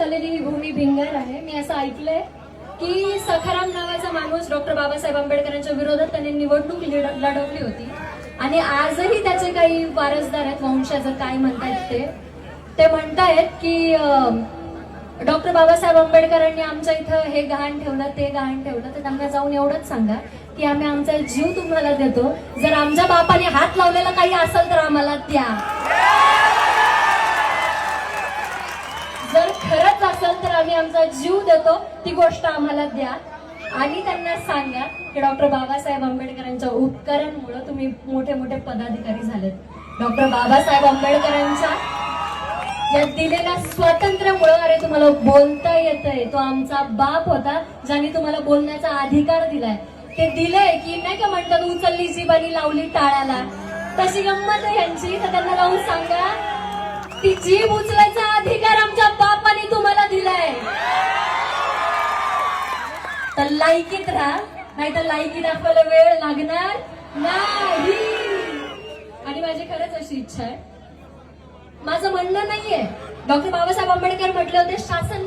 झालेली ही भूमी भिंगर आहे. मी असं ऐकलंय की सखाराम नावाचा माणूस डॉक्टर बाबासाहेब आंबेडकरांच्या विरोधात त्याने निवडणूक लढवली होती आणि आजही त्याचे काही वारसदार आहेत, वंशज काय म्हणतायत ते म्हणतायत की डॉक्टर बाबासाहेब आंबेडकरांनी आमच्या इथं हे गहाण ठेवलं ते गहाण ठेवलं. तर त्यांना जाऊन एवढंच सांगा की आम्ही आमचा जीव तुम्हाला देतो, जर आमच्या बापाने हात लावलेला काही असेल तर आम्हाला द्या. जर खरंच असेल तर आम्ही आमचा जीव देतो, ती गोष्ट आम्हाला द्या. आणि त्यांना सांगा की डॉक्टर बाबासाहेब आंबेडकरांच्या उपकारांमुळे तुम्ही मोठे मोठे पदाधिकारी झालेत. डॉक्टर बाबासाहेब आंबेडकरांच्या या दिलेल्या स्वातंत्र्यामुळे अरे तुम्हाला बोलता येतंय. तो आमचा बाप होता ज्याने तुम्हाला बोलण्याचा अधिकार दिलाय. ते दिलंय की नाही का म्हणतात उचलली जीभ आणि लावली टाळ्याला, तशी गंमत आहे यांची. तर त्यांना जाऊन सांगा ती जीभ उचलायचा अधिकार आमच्या बापाने तुम्हाला दिलाय. तर लायकीत राहा, नाही तर लायकी दाखवायला वेळ लागणार नाही. आणि माझी खरंच अशी इच्छा आहे, माझं म्हणणं नाहीये, डॉक्टर बाबासाहेब आंबेडकर म्हटले होते शासन